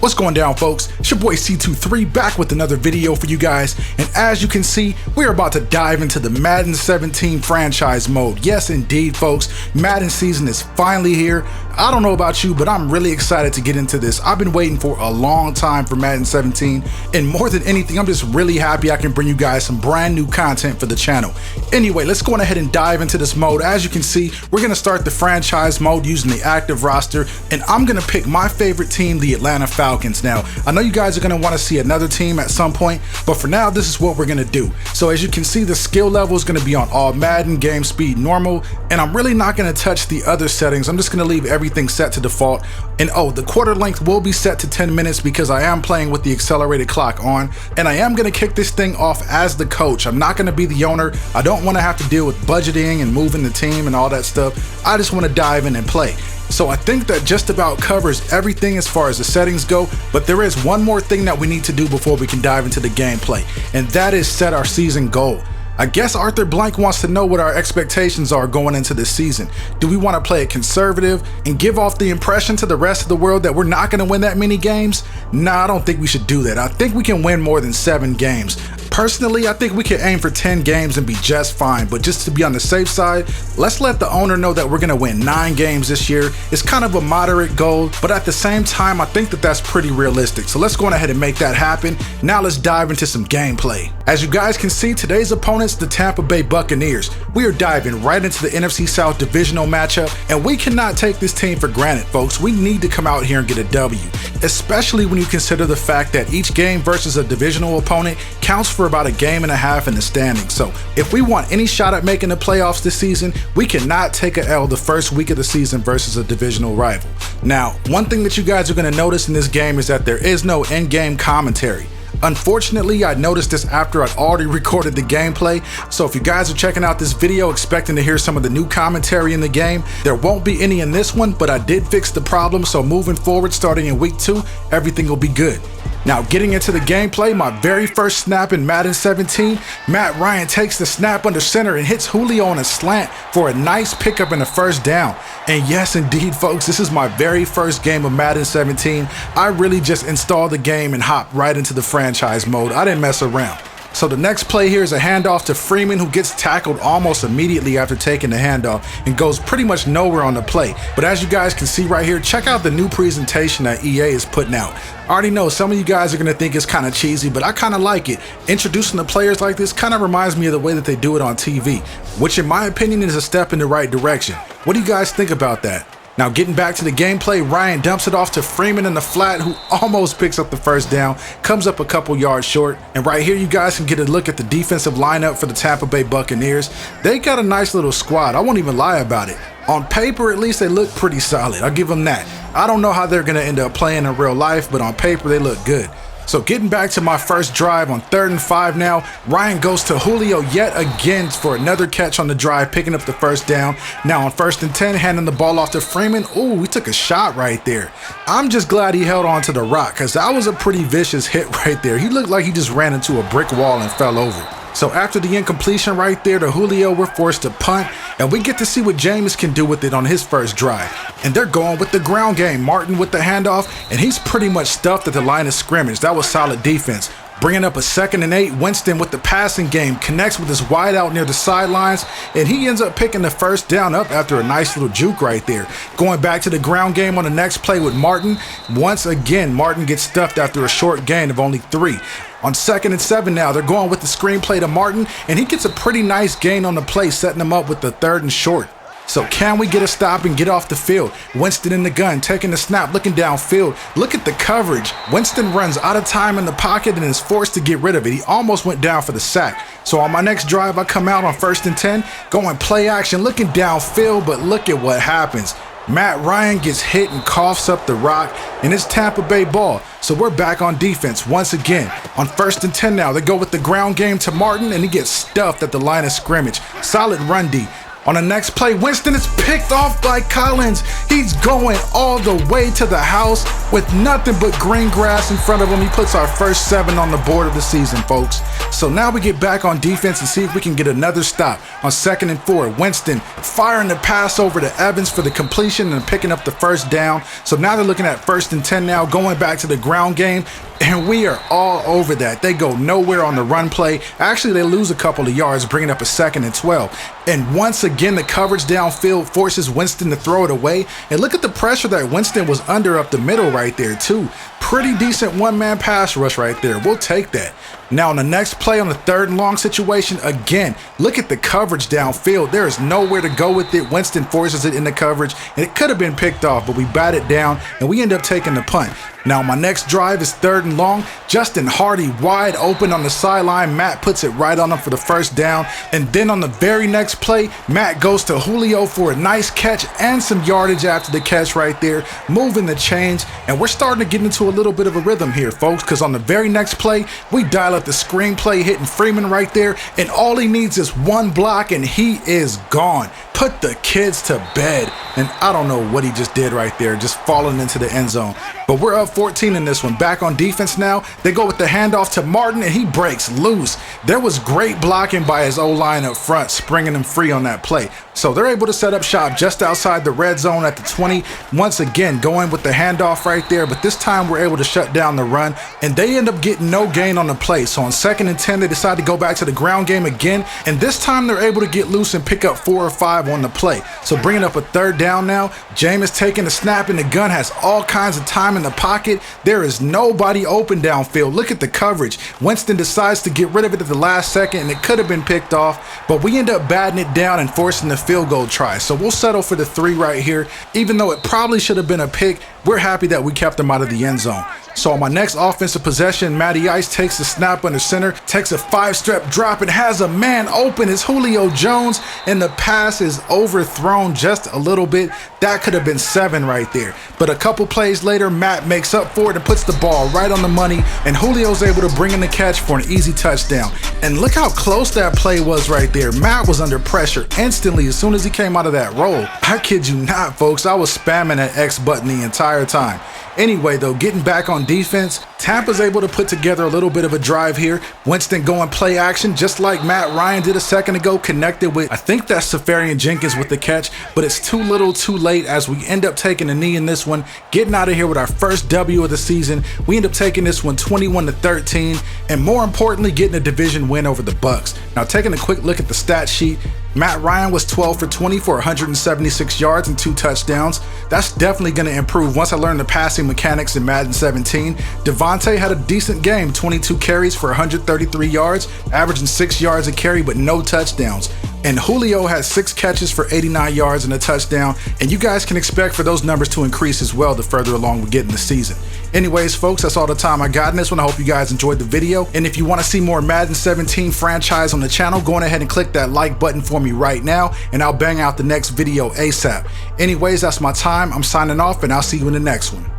What's going down, folks? It's your boy C23 back with another video for you guys, and as you can see, we're about to dive into the Madden 17 franchise mode. Yes, indeed, folks, Madden season is finally here. I don't know about you, but I'm really excited to get into this. I've been waiting for a long time for Madden 17, and more than anything, I'm just really happy I can bring you guys some brand new content for the channel. Anyway, let's go on ahead and dive into this mode. As you can see, we're going to start the franchise mode using the active roster, and I'm going to pick my favorite team, the Atlanta Falcons. Now, I know you guys are going to want to see another team at some point, but for now, this is what we're going to do. So as you can see, the skill level is going to be on all Madden, game speed, normal, and I'm really not going to touch the other settings. I'm just going to leave everything set to default. And oh, the quarter length will be set to 10 minutes because I am playing with the accelerated clock on, and I am going to kick this thing off as the coach. I'm not going to be the owner. I don't want to have to deal with budgeting and moving the team and all that stuff. I just want to dive in and play. So I think that just about covers everything as far as the settings go, but there is one more thing that we need to do before we can dive into the gameplay, and that is set our season goal. I guess Arthur Blank wants to know what our expectations are going into this season. Do we want to play it conservative and give off the impression to the rest of the world that we're not going to win that many games? Nah, I don't think we should do that. I think we can win more than 7 games. Personally, I think we can aim for 10 games and be just fine, but just to be on the safe side, let's let the owner know that we're going to win 9 games this year. It's kind of a moderate goal, but at the same time, I think that that's pretty realistic. So let's go on ahead and make that happen. Now let's dive into some gameplay. As you guys can see, today's opponent's the Tampa Bay Buccaneers. We are diving right into the NFC South Divisional matchup, and we cannot take this team for granted, folks. We need to come out here and get a W, especially when you consider the fact that each game versus a divisional opponent counts for about a game and a half in the standings. So if we want any shot at making the playoffs this season, we cannot take a L the first week of the season versus a divisional rival. Now, one thing that you guys are going to notice in this game is that there is no in-game commentary. Unfortunately, I noticed this after I'd already recorded the gameplay, so if you guys are checking out this video expecting to hear some of the new commentary in the game, there won't be any in this one, but I did fix the problem, so moving forward, starting in week 2, everything will be good. Now, getting into the gameplay, my very first snap in Madden 17, Matt Ryan takes the snap under center and hits Julio on a slant for a nice pickup and a first down. And yes, indeed, folks, this is my very first game of Madden 17. I really just installed the game and hopped right into the franchise mode. I didn't mess around. So the next play here is a handoff to Freeman, who gets tackled almost immediately after taking the handoff and goes pretty much nowhere on the play. But as you guys can see right here, check out the new presentation that EA is putting out. I already know some of you guys are going to think it's kind of cheesy, but I kind of like it. Introducing the players like this kind of reminds me of the way that they do it on TV, which in my opinion is a step in the right direction. What do you guys think about that? Now, getting back to the gameplay, Ryan dumps it off to Freeman in the flat, who almost picks up the first down, comes up a couple yards short. And right here, you guys can get a look at the defensive lineup for the Tampa Bay Buccaneers. They got a nice little squad. I won't even lie about it. On paper, at least, they look pretty solid. I'll give them that. I don't know how they're going to end up playing in real life, but on paper, they look good. So getting back to my first drive on 3rd and 5 now, Ryan goes to Julio yet again for another catch on the drive, picking up the first down. Now on 1st and 10, handing the ball off to Freeman. Ooh, we took a shot right there. I'm just glad he held on to the rock, because that was a pretty vicious hit right there. He looked like he just ran into a brick wall and fell over. So after the incompletion right there to Julio, we're forced to punt, and we get to see what James can do with it on his first drive. And they're going with the ground game. Martin with the handoff, and he's pretty much stuffed at the line of scrimmage. That was solid defense. Bringing up a 2nd and 8, Winston with the passing game connects with his wideout near the sidelines, and he ends up picking the first down up after a nice little juke right there. Going back to the ground game on the next play with Martin. Once again, Martin gets stuffed after a short gain of only 3. On 2nd and 7 now, they're going with the screen play to Martin, and he gets a pretty nice gain on the play, setting him up with the 3rd and short. So can we get a stop and get off the field? Winston in the gun, taking the snap, looking downfield. Look at the coverage. Winston runs out of time in the pocket and is forced to get rid of it. He almost went down for the sack. So on my next drive, I come out on 1st and 10, going play action, looking downfield, but look at what happens. Matt Ryan gets hit and coughs up the rock, and it's Tampa Bay ball. So we're back on defense once again. On 1st and 10 now, they go with the ground game to Martin, and he gets stuffed at the line of scrimmage. Solid run D. On the next play, Winston is picked off by Collins. He's going all the way to the house with nothing but green grass in front of him. He puts our first 7 on the board of the season, folks. So now we get back on defense and see if we can get another stop. On 2nd and 4, Winston firing the pass over to Evans for the completion and picking up the first down. So now they're looking at 1st and 10 now, going back to the ground game. And we are all over that. They go nowhere on the run play. Actually, they lose a couple of yards, bringing up a 2nd and 12. And once again, the coverage downfield forces Winston to throw it away. And look at the pressure that Winston was under up the middle right there, too. Pretty decent one-man pass rush right there. We'll take that. Now, on the next play on the 3rd and long situation, again, look at the coverage downfield. There is nowhere to go with it. Winston forces it in the coverage, and it could have been picked off, but we bat it down, and we end up taking the punt. Now, my next drive is 3rd and long. Justin Hardy wide open on the sideline. Matt puts it right on him for the first down. And then on the very next play, Matt goes to Julio for a nice catch and some yardage after the catch right there, moving the chains. And we're starting to get into a little bit of a rhythm here, folks, because on the very next play, we dial up the screenplay, hitting Freeman right there. And all he needs is one block, and he is gone. Put the kids to bed. And I don't know what he just did right there, just falling into the end zone. But we're up 14 in this one. Back on defense now. They go with the handoff to Martin, and he breaks loose. There was great blocking by his O-line up front, springing him free on that play. So they're able to set up shop just outside the red zone at the 20. Once again, going with the handoff right there. But this time we're able to shut down the run, and they end up getting no gain on the play. So on 2nd and 10, they decide to go back to the ground game again. And this time they're able to get loose and pick up 4 or 5 on the play. So bringing up a 3rd down now. Jameis taking the snap, and the gun has all kinds of time in the pocket. There is nobody open downfield. Look at the coverage. Winston decides to get rid of it at the last second, and it could have been picked off, but we end up batting it down and forcing the field goal try. So we'll settle for the 3 right here. Even though it probably should have been a pick, we're happy that we kept them out of the end zone. So on my next offensive possession, Matty Ice takes the snap under center, takes a 5-step drop, and has a man open. It's Julio Jones, and the pass is overthrown just a little bit. That could have been 7 right there. But a couple plays later, Matt makes up for it and puts the ball right on the money, and Julio's able to bring in the catch for an easy touchdown. And look how close that play was right there. Matt was under pressure instantly as soon as he came out of that roll. I kid you not, folks. I was spamming that X button the entire time. Anyway, though, getting back on defense, Tampa's able to put together a little bit of a drive here. Winston going play action just like Matt Ryan did a second ago, connected with, I think that's Safarian Jenkins with the catch, but it's too little too late as we end up taking a knee in this one, getting out of here with our first W of the season. We end up taking this one 21-13, and more importantly, getting a division win over the Bucs. Now, taking a quick look at the stat sheet, Matt Ryan was 12 for 20 for 176 yards and 2 touchdowns. That's definitely going to improve once I learn the passing mechanics in Madden 17. Devontae had a decent game, 22 carries for 133 yards, averaging 6 yards a carry but no touchdowns. And Julio had 6 catches for 89 yards and a touchdown, and you guys can expect for those numbers to increase as well the further along we get in the season. Anyways, folks, that's all the time I got in this one. I hope you guys enjoyed the video, and if you want to see more Madden 17 franchise on the channel, go on ahead and click that like button for me right now, and I'll bang out the next video ASAP. Anyways, that's my time. I'm signing off, and I'll see you in the next one.